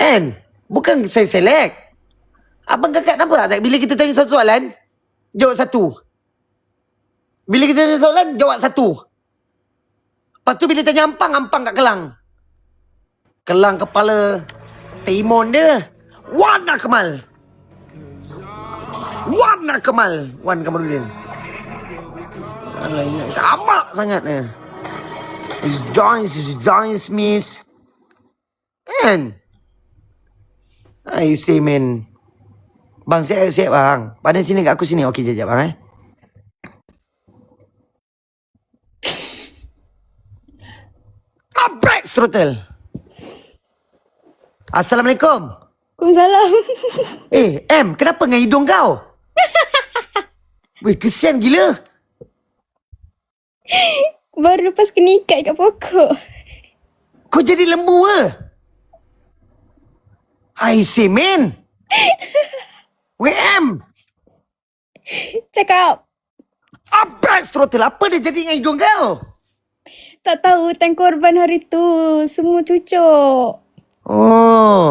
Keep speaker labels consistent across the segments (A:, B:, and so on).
A: Kan? Bukan saya select. Abang kakak nampak tak? Bila kita tanya satu soalan, jawab satu. Bila kita tanya soalan, jawab satu. Lepas tu bila tanya ampang, ampang kat Kelang. Kelang kepala Timon dia. Wan Akmal. Wan Kamarudin. Alah, tamak sangat ni. It's John Smith. Kan? I say man. Bang, siap bang. Pada sini kat aku sini. Okey, jap bang Abrak throttle. Assalamualaikum.
B: Waalaikumsalam.
A: M, kenapa dengan hidung kau? Weh, kesian gila.
B: Baru lepas kena ikat kat pokok.
A: Kau jadi lembu ke? I say man. Weh, M.
B: Cakap.
A: Abrak throttle. Apa dia jadi dengan hidung kau?
B: Tak tahu time korban hari tu. Semua cucuk.
A: Oh.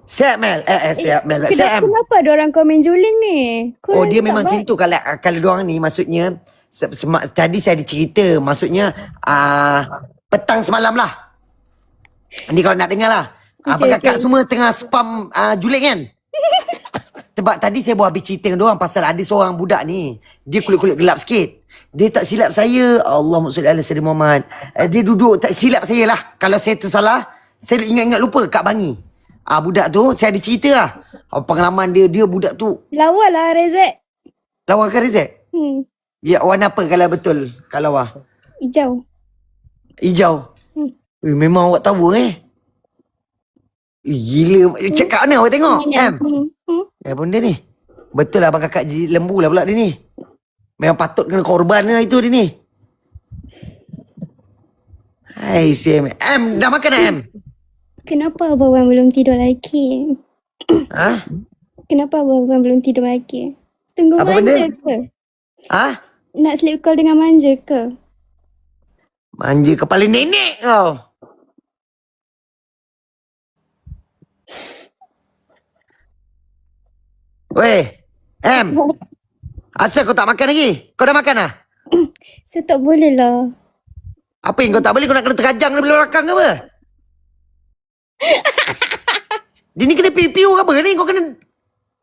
A: Siap Mel. Siap Mel. Siap M.
B: Kenapa ada orang komen juling ni?
A: Oh, dia memang macam tu. Kalau diorang ni maksudnya tadi saya ada cerita. Maksudnya petang semalam lah. Ni kalau nak dengar lah. Abang kakak semua tengah spam juling kan? Sebab tadi saya buat habis cerita dengan diorang pasal ada seorang budak ni. Dia kulit-kulit gelap sikit. Dia tak silap saya. Allahumma salli ala sayyidina Muhammad. Dia duduk tak silap saya lah. Kalau saya tersalah, saya ingat-ingat lupa Kak Bangi. Budak tu saya ada cerita lah. Pengalaman dia budak tu.
B: Lawa lah Rezek.
A: Lawa ke Rezek? Ya, warna apa kalau betul? Kalau
B: Hijau.
A: Hijau. Memang awak tahu Gila. Cakap mana awak tengok? Benda ni. Betul lah abang kakak jadi lembu lah pula dia ni. Memang patut kena korban lah itu dia ni. Hai si M. Dah makan dah M?
B: Kenapa abang belum tidur lagi? Kenapa abang belum tidur lagi? Tunggu
A: apa
B: manja
A: benda?
B: ke?
A: Nak
B: sleep call dengan manja ke?
A: Manja kepala nenek kau. Weh, M. Asal kau tak makan lagi? Kau dah makan dah?
B: Saya tak boleh lah.
A: Apa yang kau tak boleh? Kau nak kena terkajang dari belakang ke apa? Dia ni kena piu ke apa ni? Kau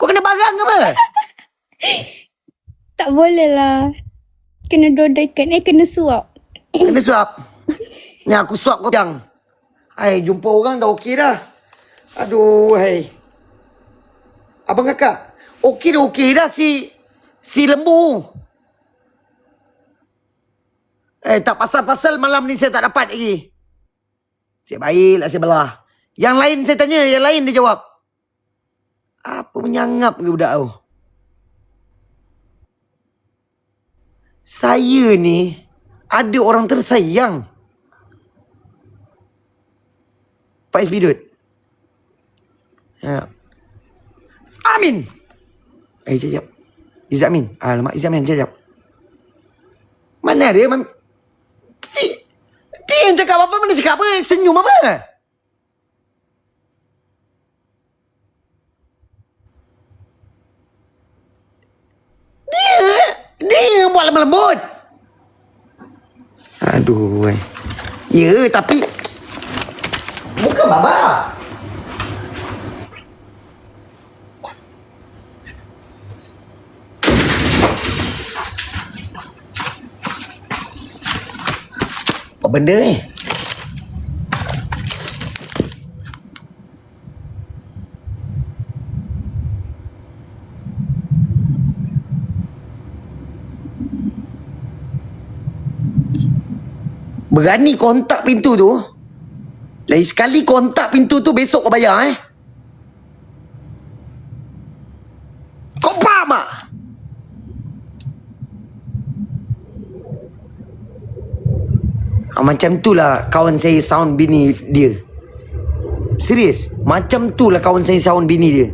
A: kena barang ke apa?
B: Tak boleh lah. Kena dodakan. Kena suap.
A: Kena suap. Ni aku suap kau jang. Hai, jumpa orang dah okey dah. Aduh, hai. Abang kakak, okey dah si lembu. Tak pasal-pasal malam ni saya tak dapat lagi. Saya baiklah saya belah. Yang lain saya tanya, yang lain dia jawab. Apa menyangap ke budak tu? Saya ni ada orang tersayang. Pak Isbidut. Amin. Sekejap. Izzamin. Alamak, Izzamin, sekejap. Mana dia? Dia yang cakap apa? Mana cakap apa? Senyum apa? Dia buat lembut-lembut. Aduh. Ya, tapi bukan baba. Apa benda ni? Berani kontak pintu tu. Lain sekali kontak pintu tu besok kau bayar Kau faham tak? Macam tu lah kawan saya sound bini dia. Serius. Macam tu lah kawan saya sound bini dia.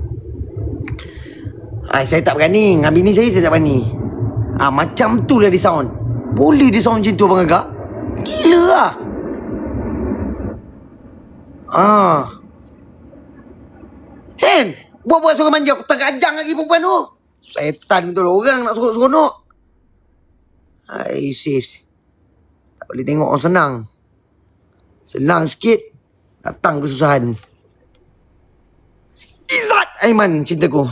A: Saya tak berani. Dengan bini saya tak berani. Macam tu lah dia sound. Boleh dia sound macam tu abang kakak? Gila lah. Kan? Buat-buat suruh manja. Aku terajang lagi perempuan tu. Setan betul. Orang nak seronok-seronok. Hai sis. Tak boleh tengok orang senang. Senang sikit. Datang kesusahan. Izzat Aiman cintaku.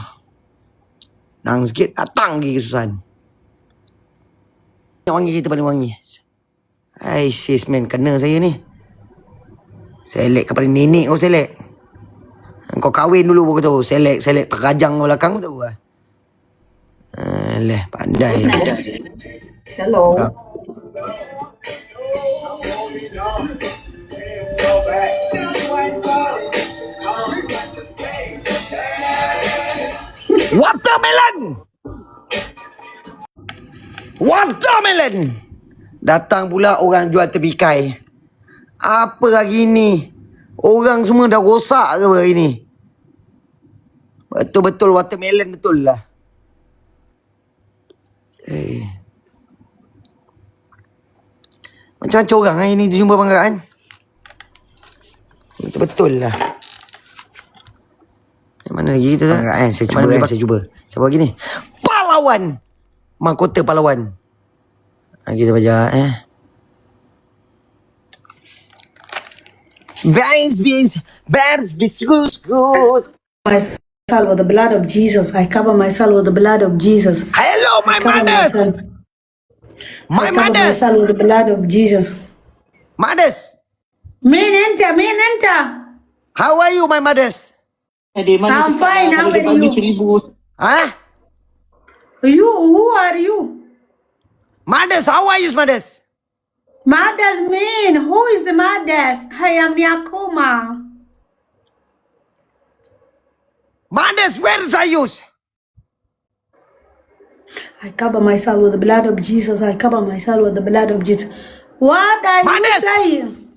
A: Senang sikit. Datang lagi kesusahan. Wangi kita paling wangi. Hai sis man. Kena saya ni. Selek kepada nenek kau selek. Kau kahwin dulu baru tahu. Selek terajang belakang kau tahu lah. Alah, pandai.
C: Hello.
A: Watermelon. Datang pula orang jual terpikai. Apa hari ni? Orang semua dah rosak ke hari ni? Betul-betul watermelon betul lah. Macam-macam orang hari ni jumpa panggaan. Betul-betul lah. Yang mana lagi kita tu? Saya cuba. Siapa lagi ni? Pahlawan. Mahkota pahlawan. Kita baca Bears, biscuits, good.
C: Myself with the blood of Jesus. I cover myself with the blood of Jesus.
A: Hello, my mothers. My
C: I cover
A: mothers.
C: myself with the blood of Jesus.
A: Mothers.
C: Main enter.
A: How are you, my mothers?
C: I'm fine. How are you?
A: Huh?
C: Who are you?
A: Mothers, how are you, mothers?
C: Mothers mean. Who is the mothers? I am Nyakuma.
A: Mothers, where are you?
C: I cover myself with the blood of Jesus. I cover myself with the blood of Jesus. What are you
A: Mothers.
C: saying?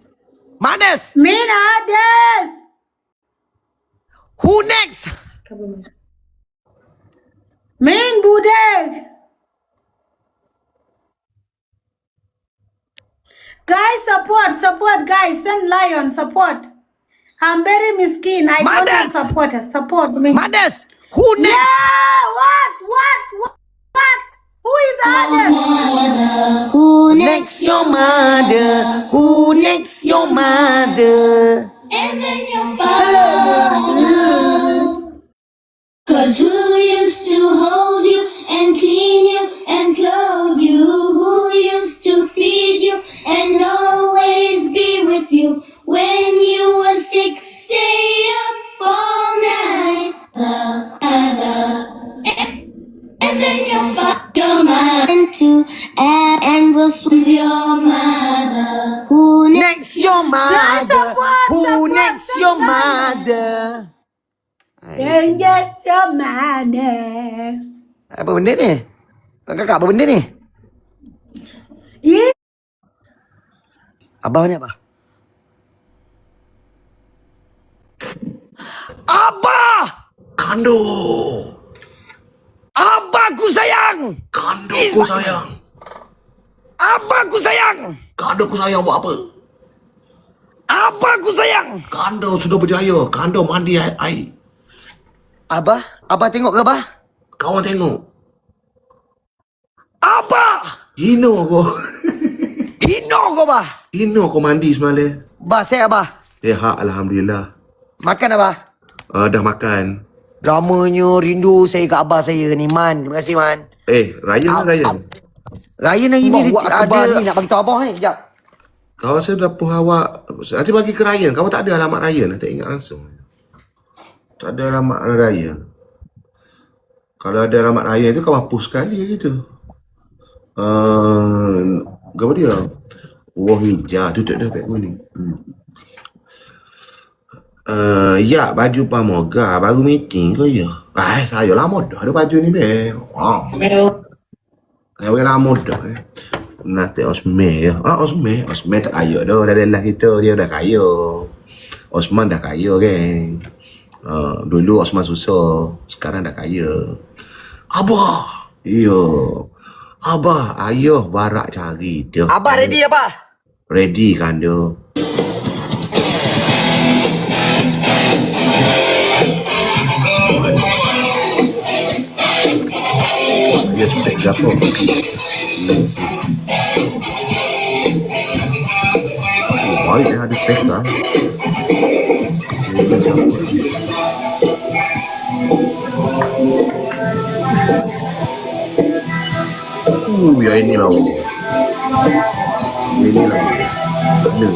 A: Mothers,
C: Mean others.
A: who next?
C: Cover myself. Mean Budeg. Guys, support, guys. Send Lion, support. I'm very miskin. I don't have
A: Mothers.
C: supporters. Support me.
A: Mothers, who next?
C: Yeah, what? Who is others?
A: Who next your mother? Who next your mother?
D: And then your father. Cause who used to hold you and clean you and clothe you? Who used to feed you and always be with you? When you were sick, stay up all night. And then your mother too, and Rose was your mother. Who
A: Next your mother?
C: support,
A: Who
C: support,
A: next your mother?
C: And just your mother.
A: Apa benda ni? Kakak apa benda ni?
C: Yeah.
A: Abah ni apa? Abah!
E: Kando.
A: Abahku sayang!
E: Kandoku sayang.
A: Abahku sayang!
E: Kandoku sayang buat apa?
A: Abahku sayang!
E: Kando sudah berjaya. Kando mandi air.
A: Abah? Abah tengok ke Abah?
E: Kawan tengok.
A: Abah!
E: Hino kau.
A: Hino kau Abah!
E: Hino kau mandi semalam.
A: Abah sehat Abah?
E: Sehat Alhamdulillah.
A: Makan Abah?
E: Dah makan.
A: Dramanya rindu saya kat Abah saya ni Man. Terima kasih Man.
E: Ryan.
A: Ryan hari ni ada ni nak bagi tahu Abah ni. Sekejap.
E: Kawan saya dapur awak. Nanti bagi ke Ryan. Kawan tak ada alamat Ryan. Tak ingat langsung. Tak ada alamat Ryan. Kalau ada alamat Ryan tu kau hapus sekali gitu. Apa dia? Wah hijau. Tutup dah pek kuning. Ya, baju Pamoga baru meeting ke ya? Saya lama dah ada baju ni be. Saya lama dah. Nanti Osme ya. Osme tak kaya dah. Dah lelah kita dia dah kaya. Osman dah kaya kan. Dulu Osman susah, sekarang dah kaya. Abah. Iya. Abah, ayah barak cari dia.
A: Abah ready Abah?
E: Ready kan dia. dia spek ke apa. Yes. Baik ada spek lah. Dia siapa? Ya ini lah. Ini lah. Kena.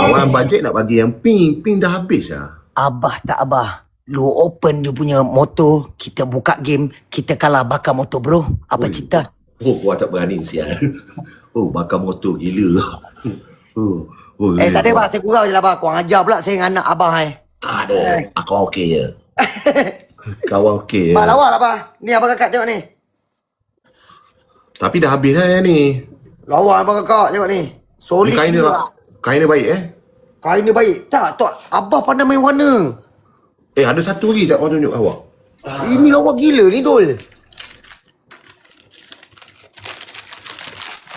E: Kawan bajet nak bagi yang pink dah habis lah.
A: Abah tak abah. Lu open dia punya motor, kita buka game, kita kalah bakar motor bro. Apa
E: Oi.
A: cerita?
E: Oh, gua tak berani sial. Oh, bakar motor gila. Oh,
A: Tak ada abah, saya gurau je lah abah. Korang ajar pula saya dengan anak abah
E: Tak ada. Aku okey je. Kawan okey je.
A: Abah lawa lah abah. Ni abah kakak tengok ni.
E: Tapi dah habis dah yang ni.
A: Lawa abah kakak tengok ni.
E: Ni
A: Solid
E: kain dia
A: juga.
E: kain dia baik
A: Kain dia baik. Tak, abah pandai main warna.
E: ada satu lagi tak kau tunjuk awak.
A: Ini lawa gila ni Dol.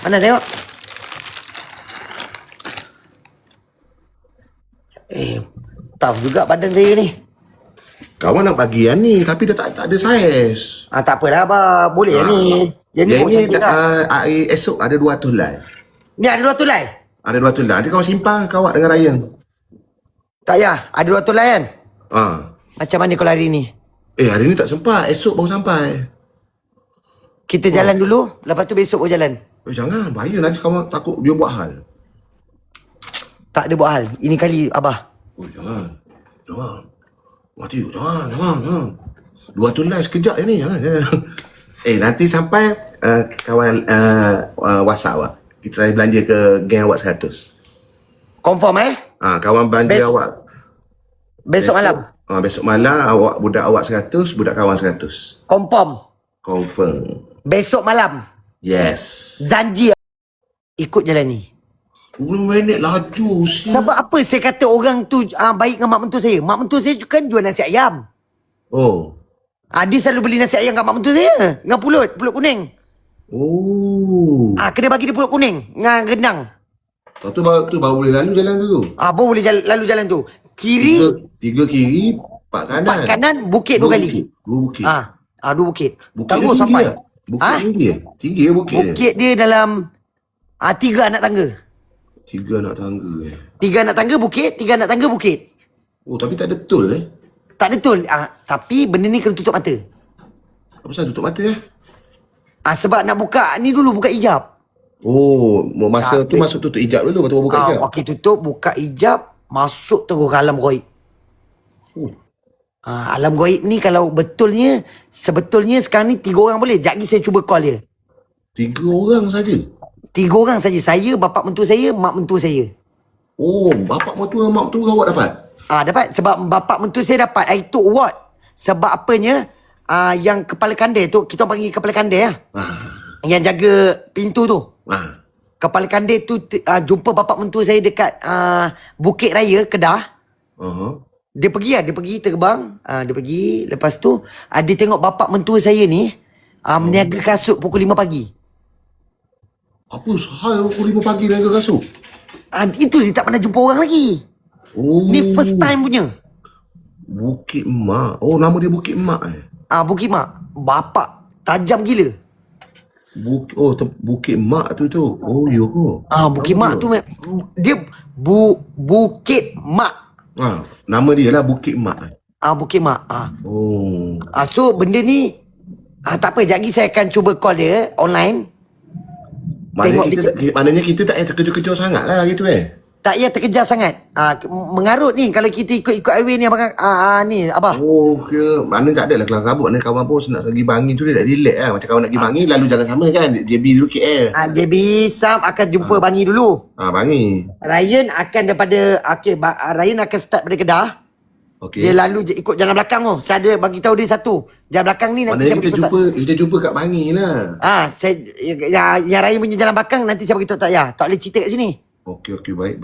A: Mana tengok? Tough juga badan saya ni.
E: Kawan nak bagi yang ni tapi dah tak ada saiz.
A: Tak apa dah abah. Boleh yang ni. Yang ni
E: Yang
A: pun
E: ni
A: cantik tak?
E: esok ada 200 lai.
A: Ni ada 200 lai?
E: Ada 200 lai. Nanti kau simpan kawat dengan Ryan.
A: Tak ya, ada 200 lai kan?
E: Ah.
A: Macam mana kalau hari ni?
E: Hari ni tak sempat. Esok baru sampai.
A: Kita jalan dulu, lepas tu besok baru jalan.
E: Jangan. Bahaya nanti kamu takut dia buat hal.
A: Tak ada buat hal. Ini kali abah.
E: Jangan. Mati. Jangan. 200 lai sekejap je ni. Jangan. Nanti sampai kawan WhatsApp awak. Kita belanja ke geng awak 100.
A: Confirm
E: Kawan belanja awak.
A: Besok malam.
E: Besok malam awak budak awak 100, budak kawan 100.
A: Confirm. Besok malam.
E: Yes.
A: Janji ikut jalan ni.
E: 10 minit laju siap.
A: Sebab apa saya kata orang tu baik dengan mak mentua saya? Mak mentua saya kan jual nasi ayam.
E: Oh.
A: Dia selalu beli nasi ayam kat mak mentua saya. Dengan pulut kuning.
E: Oh.
A: Kena bagi dia pulut kuning. Dengan rendang.
E: Tu baru boleh lalu jalan tu.
A: Baru boleh lalu jalan tu. Kiri.
E: Tiga kiri, 4 kanan.
A: 4 kanan, bukit 2 kali.
E: 2 bukit.
A: 2 bukit.
E: Bukit
A: Terus
E: dia
A: sampai.
E: tinggi tak? Bukit tinggi ya? Tinggi ya bukit dia?
A: Bukit dia dalam 3 anak tangga.
E: 3 anak tangga
A: 3 anak tangga bukit, 3 anak tangga bukit.
E: Oh, tapi tak ada tol
A: Tak ada tol. Tapi benda ni kena tutup mata.
E: Apa pasal tutup mata
A: Sebab nak buka ni dulu, buka hijab.
E: Oh, masa tu masuk tutup hijab dulu, lepas tu baru buka hijab.
A: Okey, tutup, buka hijab, masuk terus ke alam goib. Alam goib ni kalau sebetulnya sekarang ni 3 orang boleh. Sekejap lagi saya cuba call dia.
E: 3 orang saja.
A: 3 orang saja. Saya, bapak mentua saya, mak mentua saya.
E: Oh, bapak mentua mak mentua awak dapat?
A: Dapat. Sebab bapak mentua saya dapat. I took award. Sebab apanya, yang kepala kandai tu, kita panggil kepala kandai lah. Yang jaga pintu tu. Kepala kandai tu jumpa bapak mentua saya dekat Bukit Raya, Kedah. Dia pergi terbang. Dia pergi. Lepas tu, dia tengok bapak mentua saya ni meniaga kasut pukul 5 pagi.
E: Apa hal pukul 5 pagi naik ke kasut?
A: Itu dia tak pernah jumpa orang lagi.
E: Oh.
A: Ni first time punya.
E: Bukit Mak. Oh, nama dia Bukit Mak
A: Bukit Mak. Bapak tajam gila.
E: Bukit Mak tu. Oh, ya ke?
A: Bukit Mak tu dia Bukit Mak.
E: Nama dia lah Bukit Mak.
A: Bukit Mak.
E: Oh.
A: So benda ni tak apa, sekejap lagi saya akan cuba call dia online.
E: Maknanya kita tak payah terkejut-kejut sangat lah gitu
A: Tak payah terkejar sangat. Mengarut ni kalau kita ikut highway ni abang ni abah.
E: Oh, ke mana tak ada lah kelang kabut. Mana kawan pun nak pergi Bangi tu dia dah relax lah. Macam kawan nak pergi Bangi lalu jalan sama kan. JB dulu KL.
A: JB Sam akan jumpa Bangi dulu.
E: Bangi.
A: Ryan akan daripada Ryan akan start pada Kedah. Dia lalu ikut jalan belakang tu. Saya ada bagi tahu dia satu. Jalan belakang ni nanti
E: maknanya kita jumpa kat Bangi lah.
A: Yang Ryan punya jalan belakang nanti saya beritahu tak boleh cerita kat sini.
E: Okey, baik.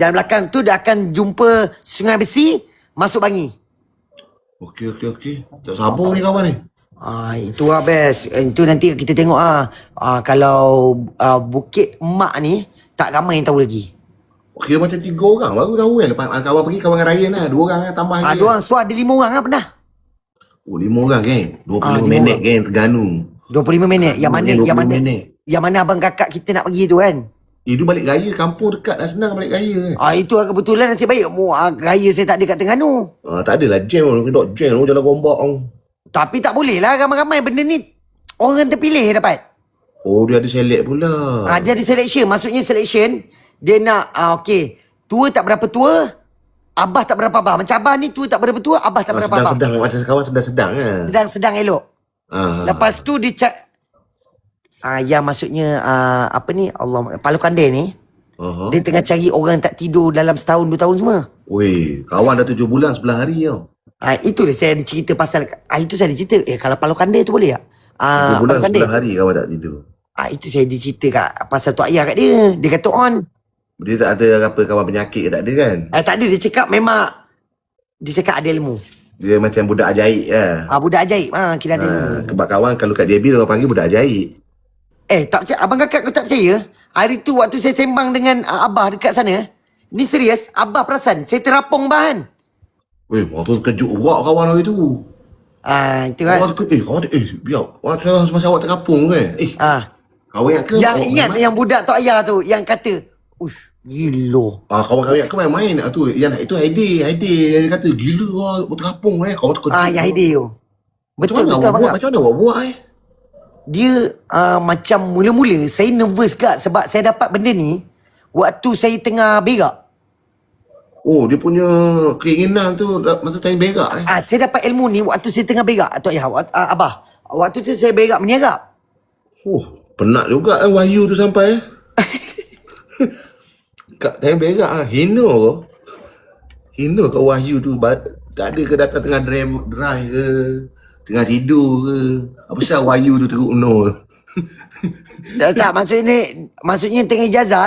A: Jalan belakang tu dia akan jumpa Sungai Besi, masuk Bangi.
E: Okey. Tak sabar ni kawan ni.
A: Itu lah best. Itu nanti kita tengok kalau Bukit Mak ni tak ramai yang tahu lagi.
E: Kira macam 3 orang baru tahu kan. Lepas kawan pergi, kawan Ryan lah. 2 orang lah tambah lagi.
A: 2 orang. So ada 5 orang lah pernah.
E: Oh, 5 orang geng. 25
A: 5
E: minit
A: orang.
E: geng Terengganu.
A: 25 minit. Yang mana
E: 25 minit.
A: yang mana abang kakak kita nak pergi tu kan.
E: Itu balik raya, kampung dekat dah, senang balik raya.
A: Itu lah kebetulan nasib baik. Raya saya tak ada kat Terengganu.
E: Tak adalah jam, dok jam jalan gombak.
A: Tapi tak boleh lah ramai-ramai benda ni. Orang terpilih dapat.
E: Oh, dia ada select pula.
A: Dia ada selection. Maksudnya selection, dia nak, okey, tua tak berapa tua, abah tak berapa abah. Macam abah ni tua tak berapa tua, abah tak berapa abah.
E: Sedang-sedang, macam kawan sedang-sedang kan.
A: Sedang-sedang elok. Lepas tu dia yang maksudnya, apa ni, Allah, Palu Kandai ni, dia tengah cari orang tak tidur dalam setahun, 2 tahun semua.
E: Weh, kawan dah 7 bulan 11 hari tau.
A: Itu dia saya ada cerita pasal, itu saya ada cerita. Kalau Palu Kandai tu boleh tak?
E: 7 bulan
A: Palu Kandai.
E: 11 hari kawan tak tidur.
A: Itu saya ada cerita kat pasal Tok Ayah kat dia. Dia kata on.
E: Dia tak ada apa kawan penyakit ke tak ada kan?
A: Tak ada, dia cakap memang, dia cakap ada ilmu.
E: Dia macam budak ajaib lah.
A: Budak ajaib. Kira ada ilmu.
E: Sebab kawan kalau kat JB orang panggil budak ajaib.
A: Tak percaya, abang kakak kau tak percaya? Hari tu waktu saya sembang dengan abah dekat sana, ni serius, abah perasan, saya terapung bahan.
E: Weh, apa terkejut awak kawan hari tu.
A: Itu kan.
E: Kawan tu, biar. Macam masa awak terkapung kan. Kawan ingat ke?
A: Yang ingat yang budak Tok Ayah tu, yang kata, uish, gila.
E: Kawan-kawan ingat ke main-main tu. Yang itu Haidee. Dia kata, gila lah, terkapung Kawan terkejut.
A: Yang Haidee tu. Betul, betul abang.
E: Macam mana awak buat
A: Dia macam mula-mula saya nervous gak sebab saya dapat benda ni waktu saya tengah berak.
E: Oh, dia punya keinginan tu masa time berak
A: Saya dapat ilmu ni waktu saya tengah berak, Tok Ayah, abah. Waktu tu saya berak menyerap.
E: Oh, penat juga Wahyu tu sampai kat time berak hina kat Wahyu tu. Tak ada ke datang tengah drive ke, tengah tidur ke. Apa pasal Wahyu tu teruk no?
A: Tak, maksudnya tengah ijazah.